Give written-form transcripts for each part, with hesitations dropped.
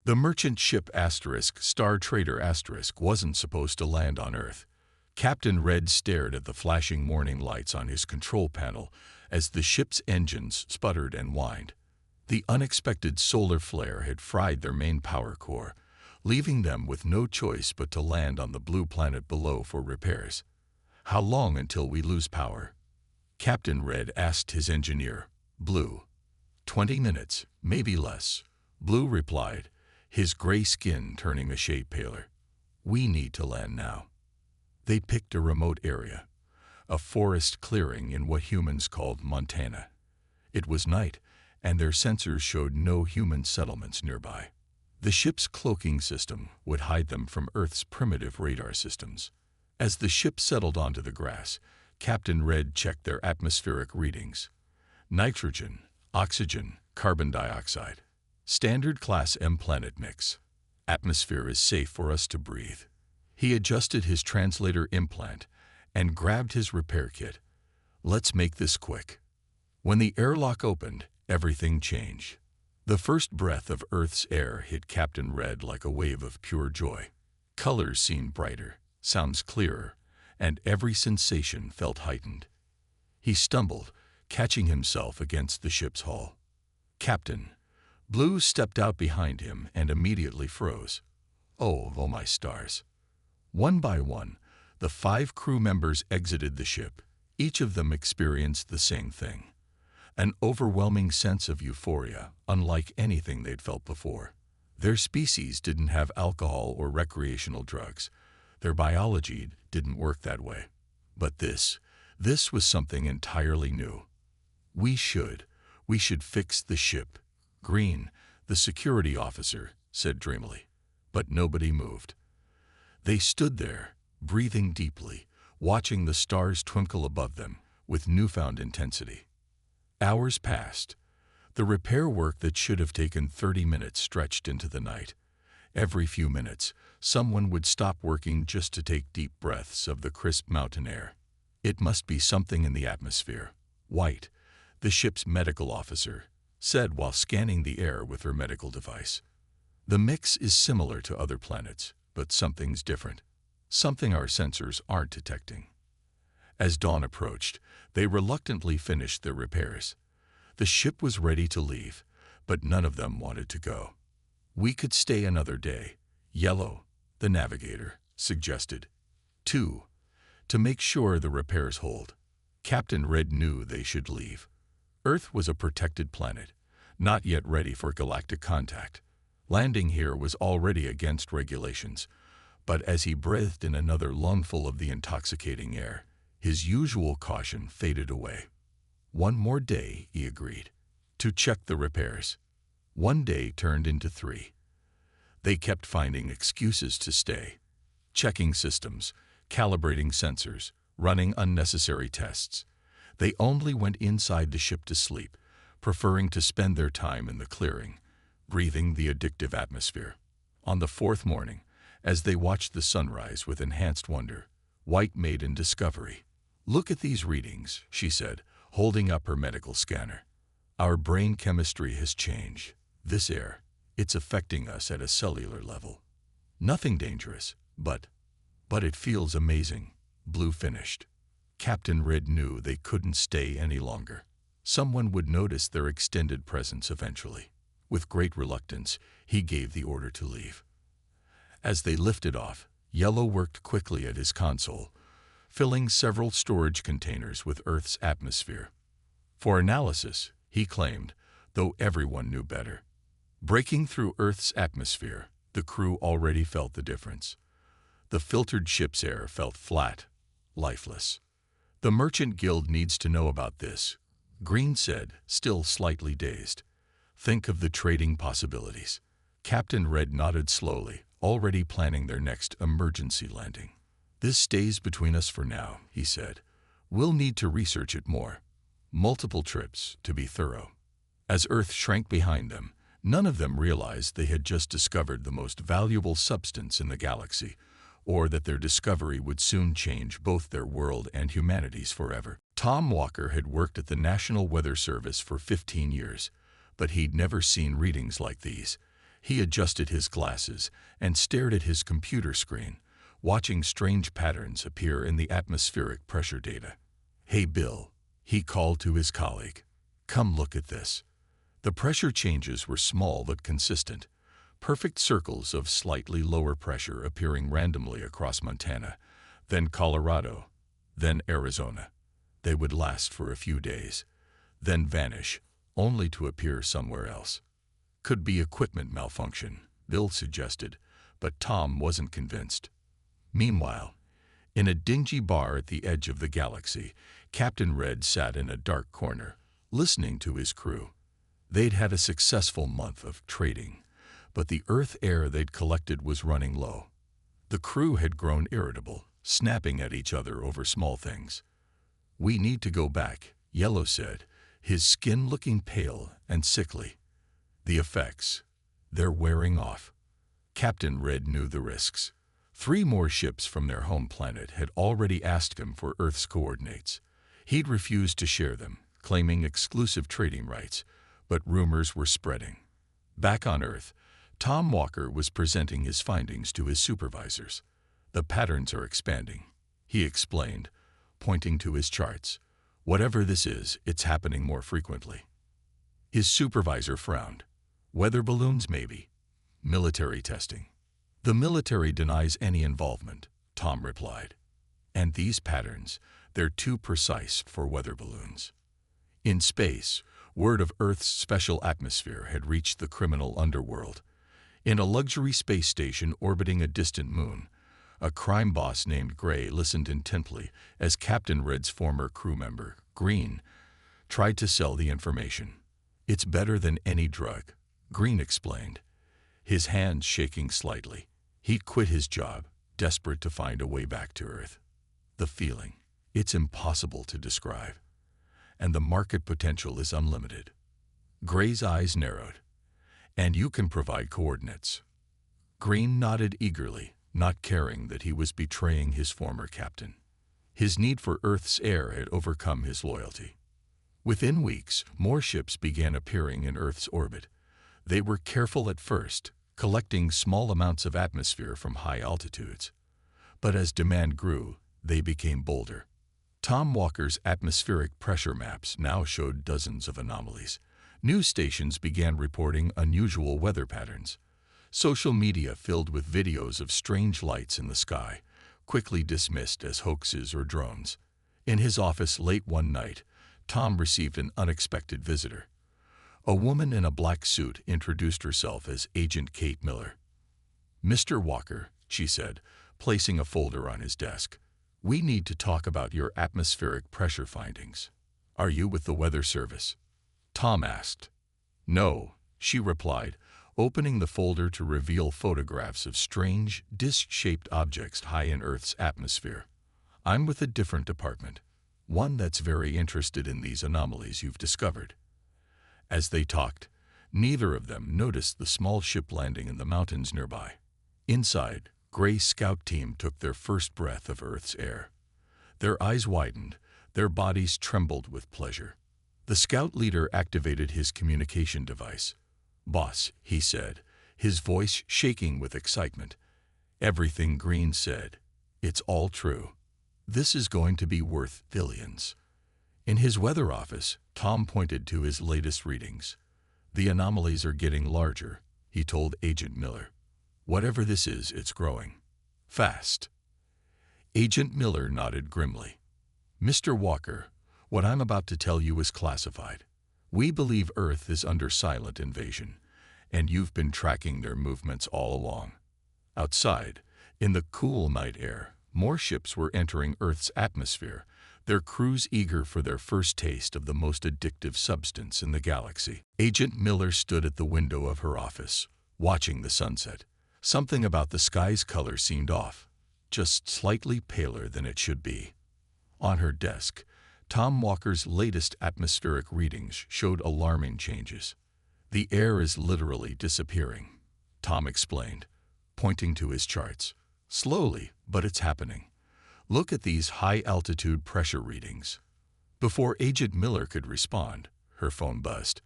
The merchant ship Star Trader wasn't supposed to land on Earth. Captain Red stared at the flashing morning lights on his control panel as the ship's engines sputtered and whined. The unexpected solar flare had fried their main power core, leaving them with no choice but to land on the blue planet below for repairs. "How long until we lose power?" Captain Red asked his engineer. "Blue. 20 minutes, maybe less," Blue replied, his gray skin turning a shade paler. "We need to land now." They picked a remote area, a forest clearing in what humans called Montana. It was night, and their sensors showed no human settlements nearby. The ship's cloaking system would hide them from Earth's primitive radar systems. As the ship settled onto the grass, Captain Red checked their atmospheric readings. Nitrogen, oxygen, carbon dioxide. Standard Class M planet mix. Atmosphere is safe for us to breathe. He adjusted his translator implant and grabbed his repair kit. "Let's make this quick." When the airlock opened, everything changed. The first breath of Earth's air hit Captain Red like a wave of pure joy. Colors seemed brighter, sounds clearer, and every sensation felt heightened. He stumbled, catching himself against the ship's hull. "Captain." Blue stepped out behind him and immediately froze. Oh my stars. One by one, the 5 crew members exited the ship. Each of them experienced the same thing. An overwhelming sense of euphoria, unlike anything they'd felt before. Their species didn't have alcohol or recreational drugs. Their biology didn't work that way. But this was something entirely new. We should fix the ship." Green, the security officer, said dreamily. But nobody moved. They stood there, breathing deeply, watching the stars twinkle above them with newfound intensity. Hours passed. The repair work that should have taken 30 minutes stretched into the night. Every few minutes, someone would stop working just to take deep breaths of the crisp mountain air. "It must be something in the atmosphere." White, the ship's medical officer, said while scanning the air with her medical device. "The mix is similar to other planets, but something's different. Something our sensors aren't detecting." As dawn approached, they reluctantly finished their repairs. The ship was ready to leave, but none of them wanted to go. "We could stay another day," Yellow, the navigator, suggested. 2. To make sure the repairs hold. Captain Red knew they should leave. Earth was a protected planet, not yet ready for galactic contact. Landing here was already against regulations, but as he breathed in another lungful of the intoxicating air, his usual caution faded away. "One more day," he agreed, to check the repairs. One day turned into 3. They kept finding excuses to stay. Checking systems, calibrating sensors, running unnecessary tests. They only went inside the ship to sleep, preferring to spend their time in the clearing, breathing the addictive atmosphere. On the 4th morning, as they watched the sunrise with enhanced wonder, White made a discovery. "Look at these readings," she said, holding up her medical scanner. "Our brain chemistry has changed. This air, it's affecting us at a cellular level. Nothing dangerous, but it feels amazing," Blue finished. Captain Red knew they couldn't stay any longer. Someone would notice their extended presence eventually. With great reluctance, he gave the order to leave. As they lifted off, Yellow worked quickly at his console, filling several storage containers with Earth's atmosphere. For analysis, he claimed, though everyone knew better. Breaking through Earth's atmosphere, the crew already felt the difference. The filtered ship's air felt flat, lifeless. "The Merchant Guild needs to know about this," Green said, still slightly dazed. "Think of the trading possibilities." Captain Red nodded slowly, already planning their next emergency landing. "This stays between us for now," he said. "We'll need to research it more. Multiple trips, to be thorough." As Earth shrank behind them, none of them realized they had just discovered the most valuable substance in the galaxy, or that their discovery would soon change both their world and humanity's forever. Tom Walker had worked at the National Weather Service for 15 years, but he'd never seen readings like these. He adjusted his glasses and stared at his computer screen, watching strange patterns appear in the atmospheric pressure data. "Hey, Bill," he called to his colleague. "Come look at this." The pressure changes were small but consistent, perfect circles of slightly lower pressure appearing randomly across Montana, then Colorado, then Arizona. They would last for a few days, then vanish, only to appear somewhere else. "Could be equipment malfunction," Bill suggested, but Tom wasn't convinced. Meanwhile, in a dingy bar at the edge of the galaxy, Captain Red sat in a dark corner, listening to his crew. They'd had a successful month of trading, but the Earth air they'd collected was running low. The crew had grown irritable, snapping at each other over small things. "We need to go back," Yellow said, his skin looking pale and sickly. "The effects, they're wearing off." Captain Red knew the risks. 3 more ships from their home planet had already asked him for Earth's coordinates. He'd refused to share them, claiming exclusive trading rights, but rumors were spreading. Back on Earth, Tom Walker was presenting his findings to his supervisors. "The patterns are expanding," he explained, pointing to his charts. "Whatever this is, it's happening more frequently." His supervisor frowned. "Weather balloons, maybe. Military testing." "The military denies any involvement," Tom replied. "And these patterns, they're too precise for weather balloons." In space, word of Earth's special atmosphere had reached the criminal underworld. In a luxury space station orbiting a distant moon, a crime boss named Gray listened intently as Captain Red's former crew member, Green, tried to sell the information. "It's better than any drug," Green explained, his hands shaking slightly. He'd quit his job, desperate to find a way back to Earth. "The feeling, it's impossible to describe. And the market potential is unlimited." Gray's eyes narrowed. "And you can provide coordinates." Green nodded eagerly, not caring that he was betraying his former captain. His need for Earth's air had overcome his loyalty. Within weeks, more ships began appearing in Earth's orbit. They were careful at first, collecting small amounts of atmosphere from high altitudes. But as demand grew, they became bolder. Tom Walker's atmospheric pressure maps now showed dozens of anomalies. News stations began reporting unusual weather patterns. Social media filled with videos of strange lights in the sky, quickly dismissed as hoaxes or drones. In his office late one night, Tom received an unexpected visitor. A woman in a black suit introduced herself as Agent Kate Miller. "Mr. Walker," she said, placing a folder on his desk, "we need to talk about your atmospheric pressure findings." "Are you with the Weather Service?" Tom asked. "No," she replied, opening the folder to reveal photographs of strange, disc-shaped objects high in Earth's atmosphere. "I'm with a different department, one that's very interested in these anomalies you've discovered." As they talked, neither of them noticed the small ship landing in the mountains nearby. Inside, Gray's scout team took their first breath of Earth's air. Their eyes widened, their bodies trembled with pleasure. The scout leader activated his communication device. "Boss," he said, his voice shaking with excitement. "Everything Green said, it's all true. This is going to be worth billions." In his weather office, Tom pointed to his latest readings. "The anomalies are getting larger," he told Agent Miller. "Whatever this is, it's growing. Fast." Agent Miller nodded grimly. "Mr. Walker, what I'm about to tell you is classified. We believe Earth is under silent invasion, and you've been tracking their movements all along." Outside, in the cool night air, more ships were entering Earth's atmosphere, their crews eager for their first taste of the most addictive substance in the galaxy. Agent Miller stood at the window of her office, watching the sunset. Something about the sky's color seemed off, just slightly paler than it should be. On her desk, Tom Walker's latest atmospheric readings showed alarming changes. "The air is literally disappearing," Tom explained, pointing to his charts. "Slowly, but it's happening. Look at these high-altitude pressure readings." Before Agent Miller could respond, her phone buzzed.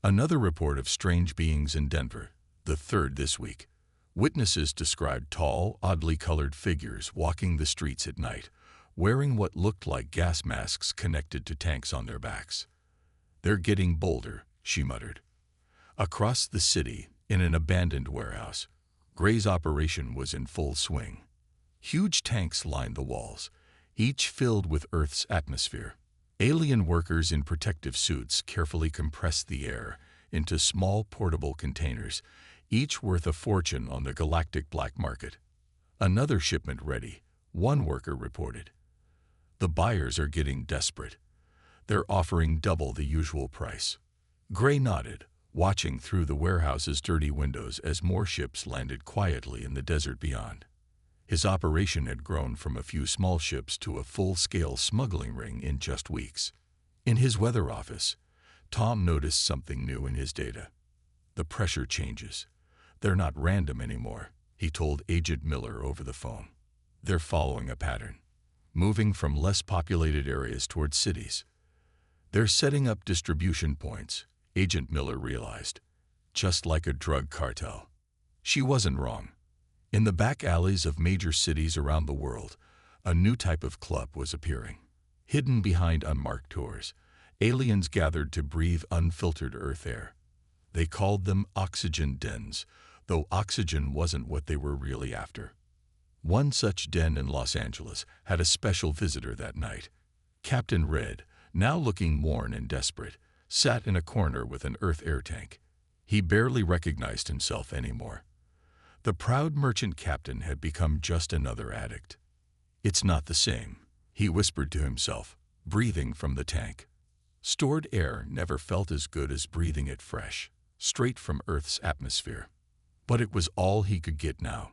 "Another report of strange beings in Denver. the third this week. Witnesses described tall, oddly colored figures walking the streets at night, wearing what looked like gas masks connected to tanks on their backs. "They're getting bolder," she muttered. Across the city, in an abandoned warehouse, Gray's operation was in full swing. Huge tanks lined the walls, each filled with Earth's atmosphere. Alien workers in protective suits carefully compressed the air into small portable containers, each worth a fortune on the galactic black market. "Another shipment ready," one worker reported. "The buyers are getting desperate. They're offering double the usual price." Gray nodded, watching through the warehouse's dirty windows as more ships landed quietly in the desert beyond. His operation had grown from a few small ships to a full-scale smuggling ring in just weeks. In his weather office, Tom noticed something new in his data. "The pressure changes. They're not random anymore," he told Agent Miller over the phone. "They're following a pattern, moving from less populated areas towards cities. They're setting up distribution points," Agent Miller realized. "Just like a drug cartel." She wasn't wrong. In the back alleys of major cities around the world, a new type of club was appearing. Hidden behind unmarked doors, aliens gathered to breathe unfiltered Earth air. They called them oxygen dens, though oxygen wasn't what they were really after. One such den in Los Angeles had a special visitor that night. Captain Red, now looking worn and desperate, sat in a corner with an Earth air tank. He barely recognized himself anymore. The proud merchant captain had become just another addict. "It's not the same," he whispered to himself, breathing from the tank. Stored air never felt as good as breathing it fresh, straight from Earth's atmosphere. But it was all he could get now.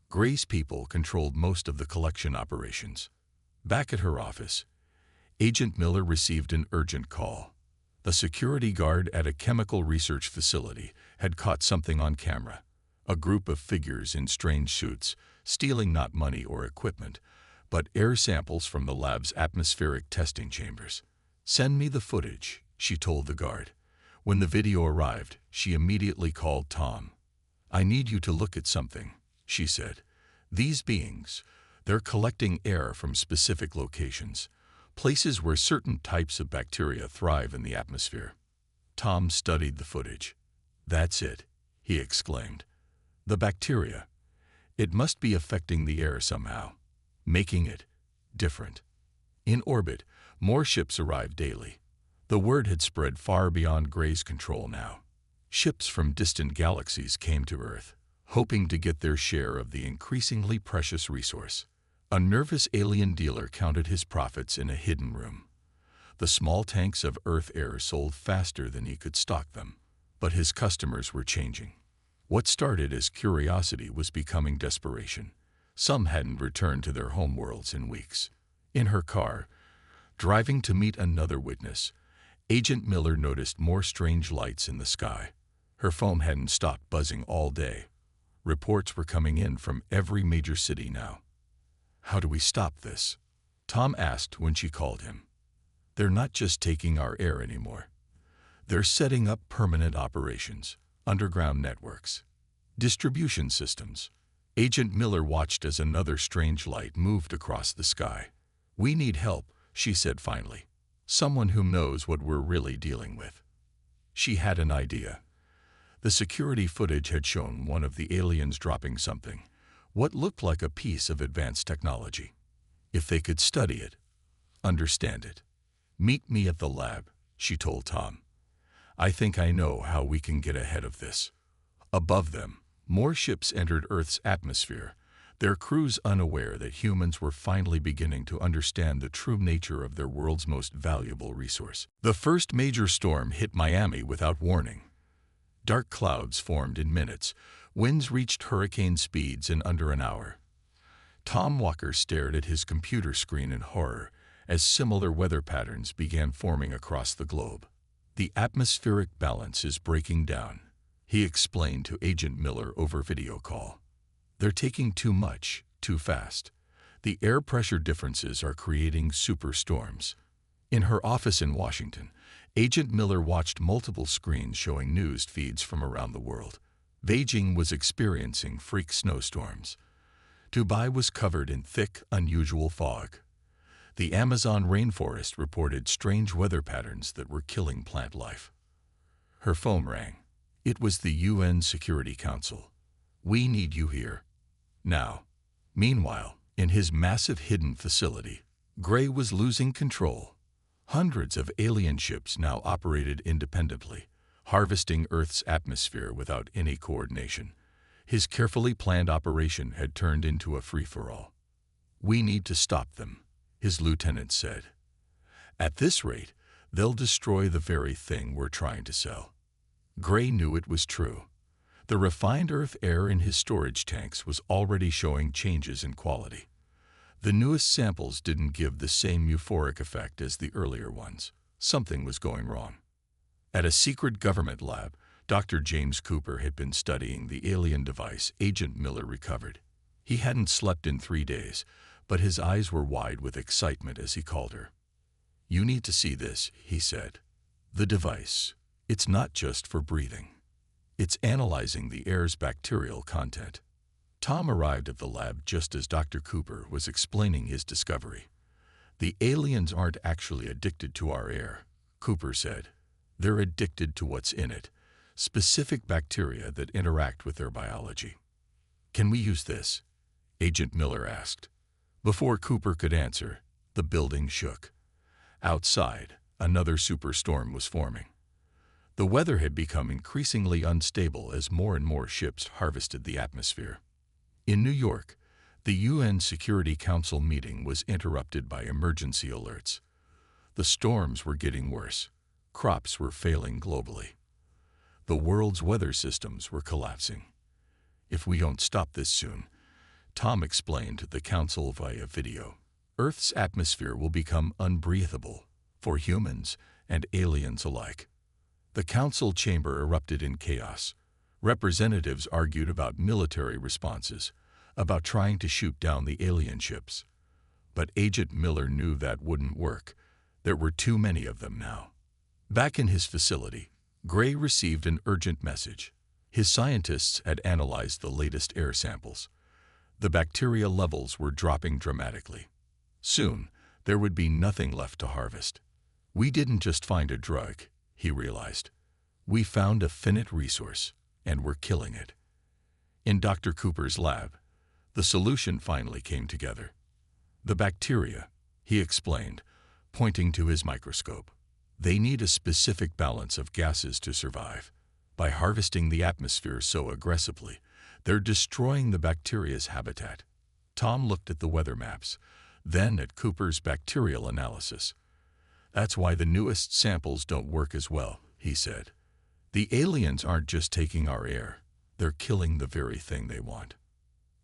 Gray's people controlled most of the collection operations. Back at her office, Agent Miller received an urgent call. The security guard at a chemical research facility had caught something on camera. A group of figures in strange suits, stealing not money or equipment, but air samples from the lab's atmospheric testing chambers. "Send me the footage," she told the guard. When the video arrived, she immediately called Tom. "I need you to look at something," she said. "These beings, they're collecting air from specific locations, places where certain types of bacteria thrive in the atmosphere." Tom studied the footage. "That's it," he exclaimed. "The bacteria. It must be affecting the air somehow, making it different." In orbit, more ships arrived daily. The word had spread far beyond Gray's control now. Ships from distant galaxies came to Earth, hoping to get their share of the increasingly precious resource. A nervous alien dealer counted his profits in a hidden room. The small tanks of Earth air sold faster than he could stock them, but his customers were changing. What started as curiosity was becoming desperation. Some hadn't returned to their homeworlds in weeks. In her car, driving to meet another witness, Agent Miller noticed more strange lights in the sky. Her phone hadn't stopped buzzing all day. Reports were coming in from every major city now. "How do we stop this?" Tom asked when she called him. "They're not just taking our air anymore. They're setting up permanent operations, underground networks, distribution systems." Agent Miller watched as another strange light moved across the sky. "We need help," she said finally. "Someone who knows what we're really dealing with." She had an idea. The security footage had shown one of the aliens dropping something, what looked like a piece of advanced technology. If they could study it, understand it. "Meet me at the lab," she told Tom. "I think I know how we can get ahead of this." Above them, more ships entered Earth's atmosphere, their crews unaware that humans were finally beginning to understand the true nature of their world's most valuable resource. The first major storm hit Miami without warning. Dark clouds formed in minutes. Winds reached hurricane speeds in under an hour. Tom Walker stared at his computer screen in horror as similar weather patterns began forming across the globe. "The atmospheric balance is breaking down," he explained to Agent Miller over video call. "They're taking too much, too fast. The air pressure differences are creating superstorms." In her office in Washington, Agent Miller watched multiple screens showing news feeds from around the world. Beijing was experiencing freak snowstorms. Dubai was covered in thick, unusual fog. The Amazon rainforest reported strange weather patterns that were killing plant life. Her phone rang. It was the UN Security Council. "We need you here. Now." Meanwhile, in his massive hidden facility, Gray was losing control. Hundreds of alien ships now operated independently, harvesting Earth's atmosphere without any coordination. His carefully planned operation had turned into a free-for-all. "We need to stop them," his lieutenant said. "At this rate, they'll destroy the very thing we're trying to sell." Gray knew it was true. The refined Earth air in his storage tanks was already showing changes in quality. The newest samples didn't give the same euphoric effect as the earlier ones. Something was going wrong. At a secret government lab, Dr. James Cooper had been studying the alien device Agent Miller recovered. He hadn't slept in 3 days, but his eyes were wide with excitement as he called her. "You need to see this," he said. "The device. It's not just for breathing. It's analyzing the air's bacterial content." Tom arrived at the lab just as Dr. Cooper was explaining his discovery. "The aliens aren't actually addicted to our air," Cooper said. "They're addicted to what's in it, specific bacteria that interact with their biology." "Can we use this?" Agent Miller asked. Before Cooper could answer, the building shook. Outside, another superstorm was forming. The weather had become increasingly unstable as more and more ships harvested the atmosphere. In New York, the UN Security Council meeting was interrupted by emergency alerts. The storms were getting worse. Crops were failing globally. The world's weather systems were collapsing. "If we don't stop this soon," Tom explained to the council via video, "Earth's atmosphere will become unbreathable for humans and aliens alike." The council chamber erupted in chaos. Representatives argued about military responses, about trying to shoot down the alien ships. But Agent Miller knew that wouldn't work. There were too many of them now. Back in his facility, Gray received an urgent message. His scientists had analyzed the latest air samples. The bacteria levels were dropping dramatically. Soon, there would be nothing left to harvest. "We didn't just find a drug," he realized. "We found a finite resource, and we're killing it." In Dr. Cooper's lab, the solution finally came together. "The bacteria," he explained, pointing to his microscope. "They need a specific balance of gases to survive. By harvesting the atmosphere so aggressively, they're destroying the bacteria's habitat." Tom looked at the weather maps, then at Cooper's bacterial analysis. "That's why the newest samples don't work as well," he said. "The aliens aren't just taking our air, they're killing the very thing they want."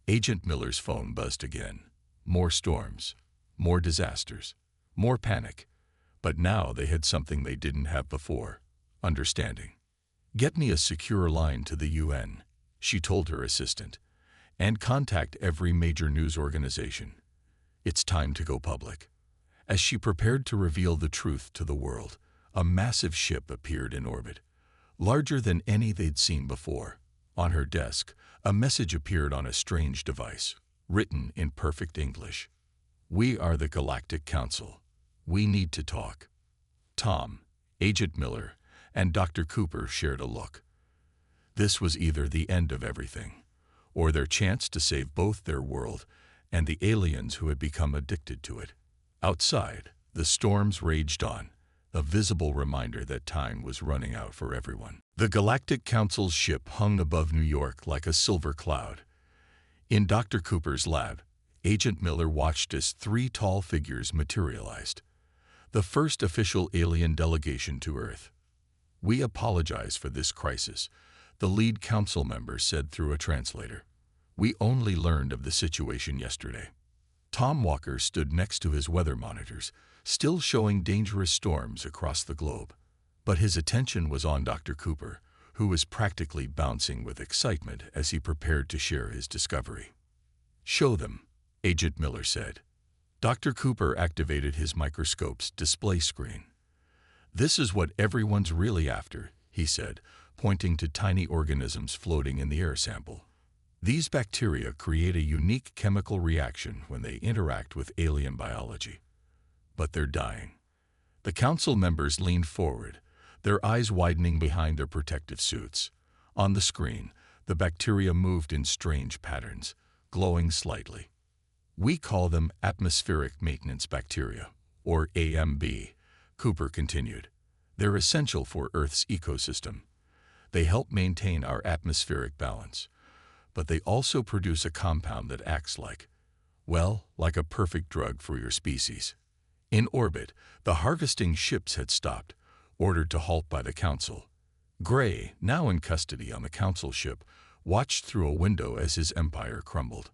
Agent Miller's phone buzzed again. More storms, more disasters, more panic. But now they had something they didn't have before: understanding. "Get me a secure line to the UN," she told her assistant, "and contact every major news organization. It's time to go public." As she prepared to reveal the truth to the world, a massive ship appeared in orbit, larger than any they'd seen before. On her desk, a message appeared on a strange device, written in perfect English. "We are the Galactic Council. We need to talk." Tom, Agent Miller, and Dr. Cooper shared a look. This was either the end of everything, or their chance to save both their world and the aliens who had become addicted to it. Outside, the storms raged on, a visible reminder that time was running out for everyone. The Galactic Council's ship hung above New York like a silver cloud. In Dr. Cooper's lab, Agent Miller watched as 3 tall figures materialized. The first official alien delegation to Earth. "We apologize for this crisis," the lead council member said through a translator. "We only learned of the situation yesterday." Tom Walker stood next to his weather monitors, still showing dangerous storms across the globe. But his attention was on Dr. Cooper, who was practically bouncing with excitement as he prepared to share his discovery. "Show them," Agent Miller said. Dr. Cooper activated his microscope's display screen. "This is what everyone's really after," he said, pointing to tiny organisms floating in the air sample. These bacteria create a unique chemical reaction when they interact with alien biology. But they're dying. The council members leaned forward, their eyes widening behind their protective suits. On the screen, the bacteria moved in strange patterns, glowing slightly. We call them atmospheric maintenance bacteria, or AMB, Cooper continued. They're essential for Earth's ecosystem. They help maintain our atmospheric balance. But they also produce a compound that acts like a perfect drug for your species. In orbit, the harvesting ships had stopped, ordered to halt by the Council. Gray, now in custody on the Council ship, watched through a window as his empire crumbled.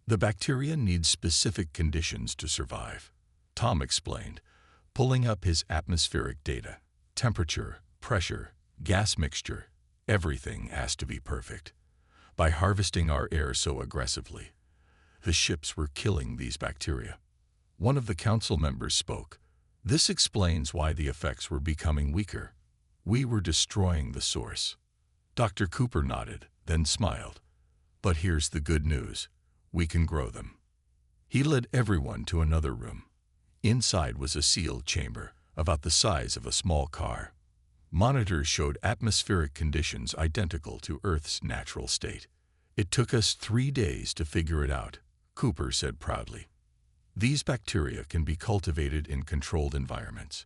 The bacteria need specific conditions to survive, Tom explained, pulling up his atmospheric data. Temperature, pressure, gas mixture, everything has to be perfect. By harvesting our air so aggressively, the ships were killing these bacteria. One of the council members spoke. This explains why the effects were becoming weaker. We were destroying the source. Dr. Cooper nodded, then smiled. But here's the good news. We can grow them. He led everyone to another room. Inside was a sealed chamber, about the size of a small car. Monitors showed atmospheric conditions identical to Earth's natural state. It took us 3 days to figure it out, Cooper said proudly. These bacteria can be cultivated in controlled environments.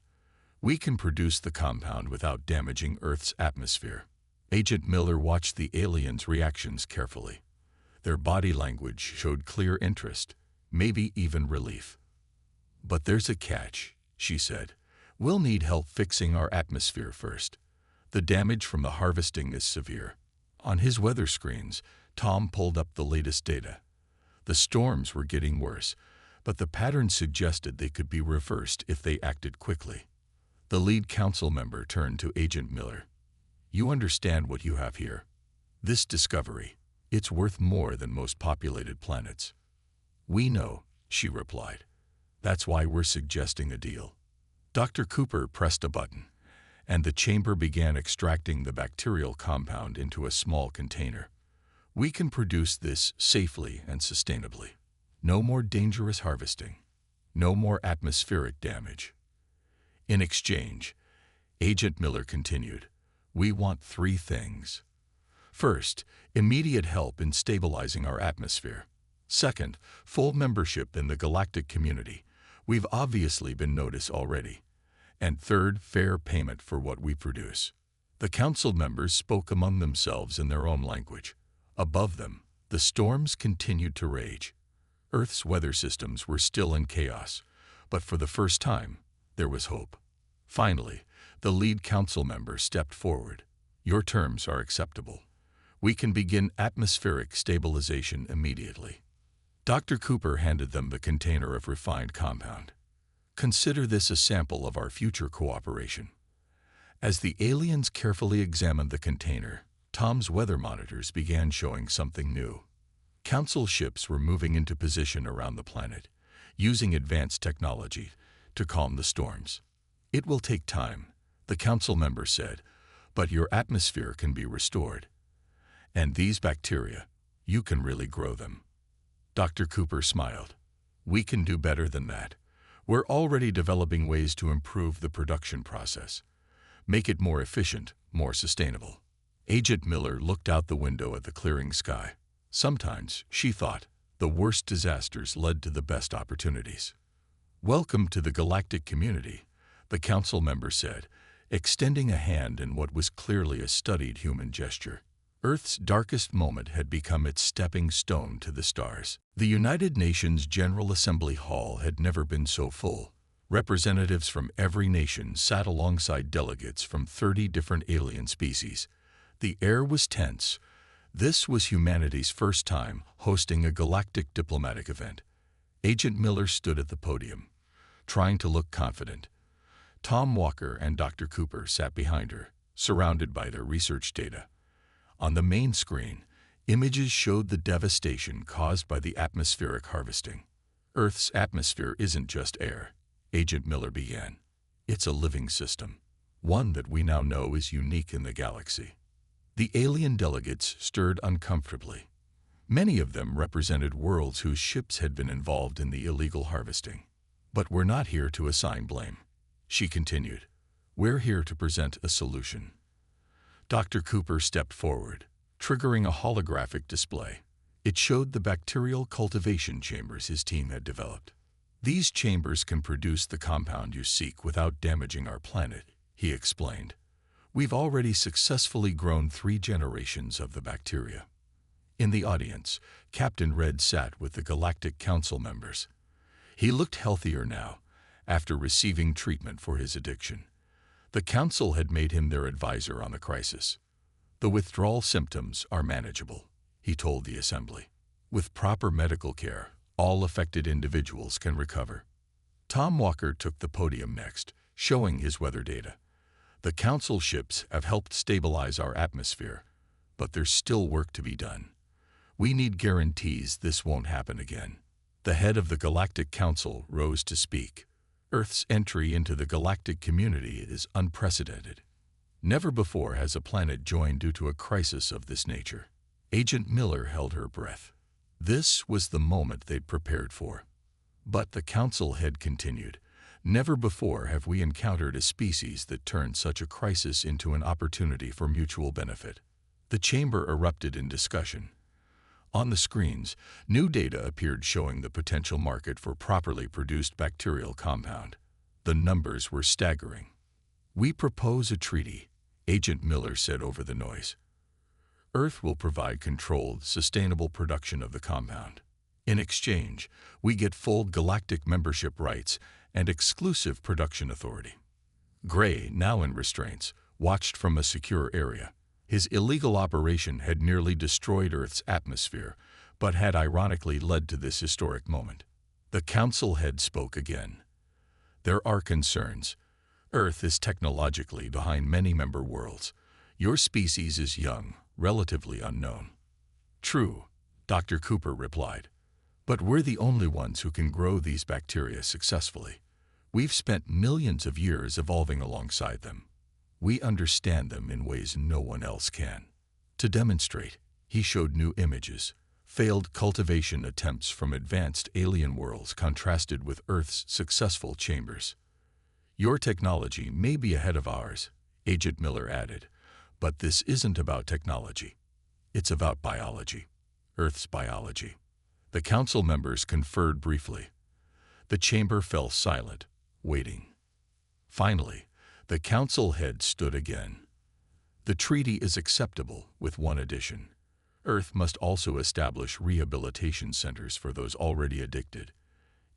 We can produce the compound without damaging Earth's atmosphere. Agent Miller watched the aliens' reactions carefully. Their body language showed clear interest, maybe even relief. But there's a catch, she said. We'll need help fixing our atmosphere first. The damage from the harvesting is severe. On his weather screens, Tom pulled up the latest data. The storms were getting worse, but the pattern suggested they could be reversed if they acted quickly. The lead council member turned to Agent Miller. You understand what you have here. This discovery, it's worth more than most populated planets. We know, she replied. That's why we're suggesting a deal. Dr. Cooper pressed a button, and the chamber began extracting the bacterial compound into a small container. We can produce this safely and sustainably. No more dangerous harvesting. No more atmospheric damage. In exchange, Agent Miller continued, we want 3 things. First, immediate help in stabilizing our atmosphere. Second, full membership in the galactic community. We've obviously been noticed already. And third, fair payment for what we produce. The council members spoke among themselves in their own language. Above them, the storms continued to rage. Earth's weather systems were still in chaos, but for the first time, there was hope. Finally, the lead council member stepped forward. Your terms are acceptable. We can begin atmospheric stabilization immediately. Dr. Cooper handed them the container of refined compound. Consider this a sample of our future cooperation. As the aliens carefully examined the container, Tom's weather monitors began showing something new. Council ships were moving into position around the planet, using advanced technology to calm the storms. It will take time, the council member said, but your atmosphere can be restored. And these bacteria, you can really grow them. Dr. Cooper smiled. We can do better than that. We're already developing ways to improve the production process, make it more efficient, more sustainable. Agent Miller looked out the window at the clearing sky. Sometimes, she thought, the worst disasters led to the best opportunities. Welcome to the galactic community, the council member said, extending a hand in what was clearly a studied human gesture. Earth's darkest moment had become its stepping stone to the stars. The United Nations General Assembly Hall had never been so full. Representatives from every nation sat alongside delegates from 30 different alien species. The air was tense. This was humanity's first time hosting a galactic diplomatic event. Agent Miller stood at the podium, trying to look confident. Tom Walker and Dr. Cooper sat behind her, surrounded by their research data. On the main screen, images showed the devastation caused by the atmospheric harvesting. Earth's atmosphere isn't just air, Agent Miller began. It's a living system, one that we now know is unique in the galaxy. The alien delegates stirred uncomfortably. Many of them represented worlds whose ships had been involved in the illegal harvesting. But we're not here to assign blame, she continued. We're here to present a solution. Dr. Cooper stepped forward, triggering a holographic display. It showed the bacterial cultivation chambers his team had developed. These chambers can produce the compound you seek without damaging our planet, he explained. We've already successfully grown 3 generations of the bacteria. In the audience, Captain Red sat with the Galactic Council members. He looked healthier now, after receiving treatment for his addiction. The Council had made him their advisor on the crisis. The withdrawal symptoms are manageable, he told the assembly. With proper medical care, all affected individuals can recover. Tom Walker took the podium next, showing his weather data. The Council ships have helped stabilize our atmosphere, but there's still work to be done. We need guarantees this won't happen again. The head of the Galactic Council rose to speak. Earth's entry into the galactic community is unprecedented. Never before has a planet joined due to a crisis of this nature. Agent Miller held her breath. This was the moment they'd prepared for. But the Council head continued. Never before have we encountered a species that turned such a crisis into an opportunity for mutual benefit. The chamber erupted in discussion. On the screens, new data appeared showing the potential market for properly produced bacterial compound. The numbers were staggering. We propose a treaty, Agent Miller said over the noise. Earth will provide controlled, sustainable production of the compound. In exchange, we get full galactic membership rights and exclusive production authority. Gray, now in restraints, watched from a secure area. His illegal operation had nearly destroyed Earth's atmosphere, but had ironically led to this historic moment. The Council head spoke again. There are concerns. Earth is technologically behind many member worlds. Your species is young, relatively unknown. True, Dr. Cooper replied. But we're the only ones who can grow these bacteria successfully. We've spent millions of years evolving alongside them. We understand them in ways no one else can. To demonstrate, he showed new images. Failed cultivation attempts from advanced alien worlds contrasted with Earth's successful chambers. Your technology may be ahead of ours, Agent Miller added, but this isn't about technology. It's about biology. Earth's biology. The Council members conferred briefly. The chamber fell silent, waiting. Finally, the Council head stood again. The treaty is acceptable with one addition. Earth must also establish rehabilitation centers for those already addicted.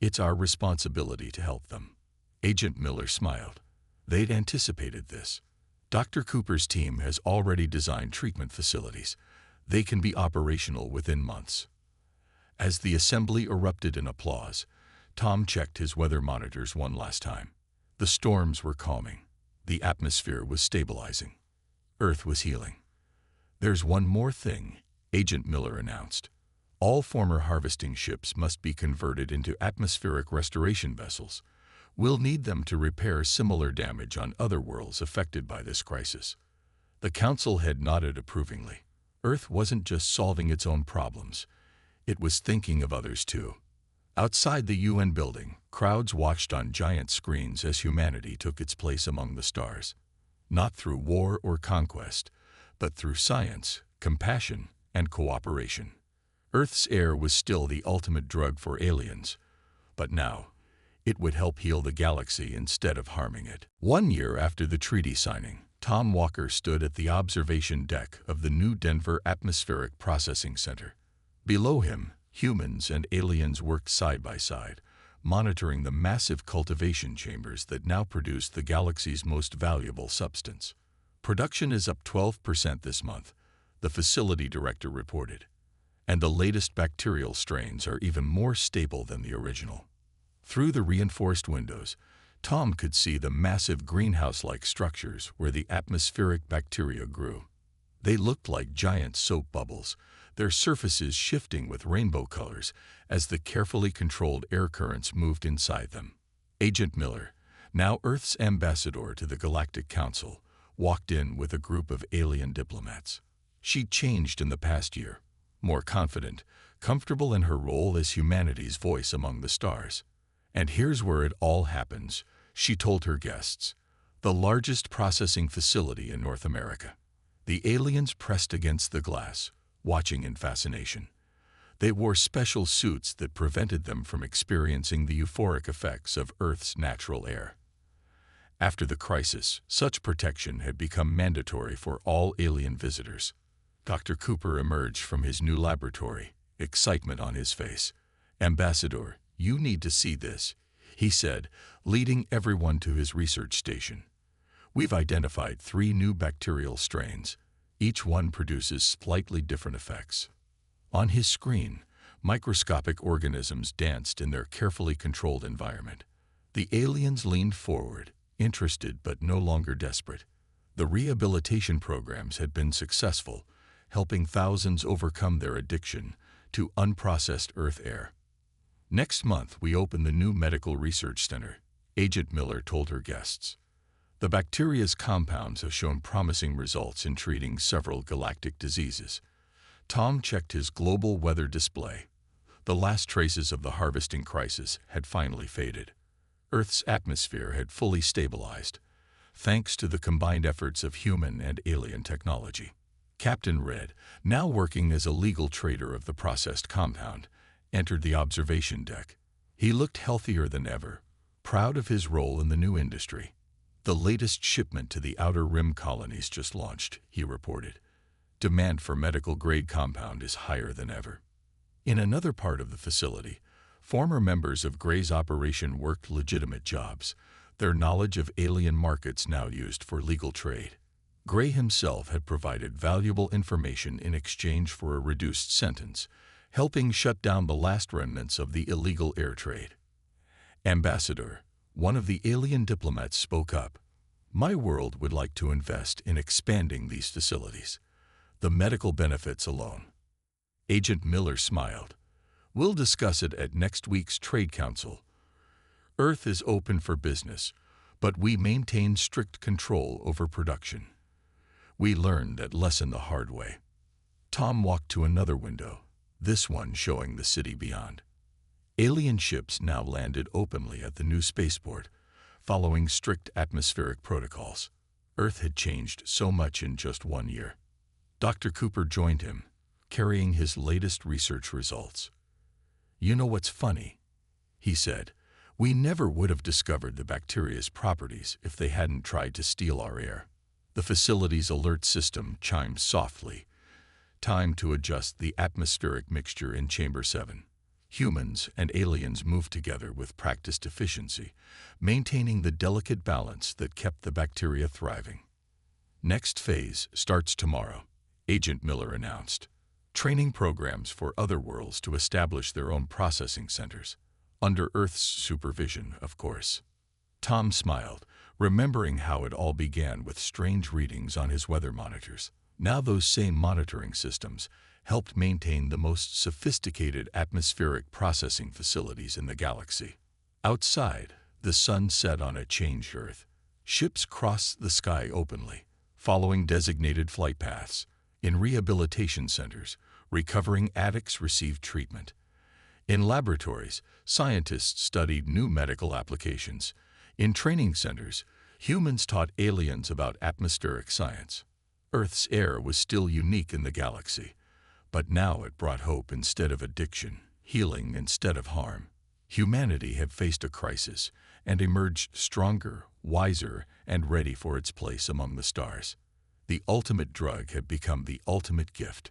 It's our responsibility to help them. Agent Miller smiled. They'd anticipated this. Dr. Cooper's team has already designed treatment facilities. They can be operational within months. As the assembly erupted in applause, Tom checked his weather monitors one last time. The storms were calming. The atmosphere was stabilizing. Earth was healing. There's one more thing, Agent Miller announced. All former harvesting ships must be converted into atmospheric restoration vessels. We'll need them to repair similar damage on other worlds affected by this crisis. The Council head nodded approvingly. Earth wasn't just solving its own problems. It was thinking of others too. Outside the UN building, crowds watched on giant screens as humanity took its place among the stars. Not through war or conquest, but through science, compassion, and cooperation. Earth's air was still the ultimate drug for aliens, but now it would help heal the galaxy instead of harming it. 1 year after the treaty signing, Tom Walker stood at the observation deck of the New Denver Atmospheric Processing Center. Below him, humans and aliens worked side by side, monitoring the massive cultivation chambers that now produce the galaxy's most valuable substance. Production is up 12% this month, the facility director reported. And the latest bacterial strains are even more stable than the original. Through the reinforced windows, Tom could see the massive greenhouse-like structures where the atmospheric bacteria grew. They looked like giant soap bubbles, their surfaces shifting with rainbow colors as the carefully controlled air currents moved inside them. Agent Miller, now Earth's ambassador to the Galactic Council, walked in with a group of alien diplomats. She'd changed in the past year, more confident, comfortable in her role as humanity's voice among the stars. And here's where it all happens, she told her guests. The largest processing facility in North America. The aliens pressed against the glass, watching in fascination. They wore special suits that prevented them from experiencing the euphoric effects of Earth's natural air. After the crisis, such protection had become mandatory for all alien visitors. Dr. Cooper emerged from his new laboratory, excitement on his face. "Ambassador, you need to see this," he said, leading everyone to his research station. "We've identified 3 new bacterial strains. Each one produces slightly different effects." On his screen, microscopic organisms danced in their carefully controlled environment. The aliens leaned forward, interested but no longer desperate. The rehabilitation programs had been successful, helping thousands overcome their addiction to unprocessed Earth air. "Next month, we open the new Medical Research Center," Agent Miller told her guests. "The bacteria's compounds have shown promising results in treating several galactic diseases." Tom checked his global weather display. The last traces of the harvesting crisis had finally faded. Earth's atmosphere had fully stabilized, thanks to the combined efforts of human and alien technology. Captain Red, now working as a legal trader of the processed compound, entered the observation deck. He looked healthier than ever, proud of his role in the new industry. "The latest shipment to the Outer Rim colonies just launched," he reported. "Demand for medical-grade compound is higher than ever." In another part of the facility, former members of Gray's operation worked legitimate jobs, their knowledge of alien markets now used for legal trade. Gray himself had provided valuable information in exchange for a reduced sentence, helping shut down the last remnants of the illegal air trade. "Ambassador," one of the alien diplomats spoke up, "my world would like to invest in expanding these facilities. The medical benefits alone." Agent Miller smiled. "We'll discuss it at next week's Trade Council. Earth is open for business, but we maintain strict control over production." We learned that lesson the hard way. Tom walked to another window, this one showing the city beyond. Alien ships now landed openly at the new spaceport, following strict atmospheric protocols. Earth had changed so much in just 1 year. Dr. Cooper joined him, carrying his latest research results. "You know what's funny?" he said. "We never would have discovered the bacteria's properties if they hadn't tried to steal our air." The facility's alert system chimed softly. Time to adjust the atmospheric mixture in Chamber 7. Humans and aliens moved together with practiced efficiency, maintaining the delicate balance that kept the bacteria thriving. "Next phase starts tomorrow," Agent Miller announced. "Training programs for other worlds to establish their own processing centers, under Earth's supervision, of course." Tom smiled, remembering how it all began with strange readings on his weather monitors. Now those same monitoring systems helped maintain the most sophisticated atmospheric processing facilities in the galaxy. Outside, the sun set on a changed Earth. Ships crossed the sky openly, following designated flight paths. In rehabilitation centers, recovering addicts received treatment. In laboratories, scientists studied new medical applications. In training centers, humans taught aliens about atmospheric science. Earth's air was still unique in the galaxy, but now it brought hope instead of addiction, healing instead of harm. Humanity had faced a crisis and emerged stronger, wiser, and ready for its place among the stars. The ultimate drug had become the ultimate gift.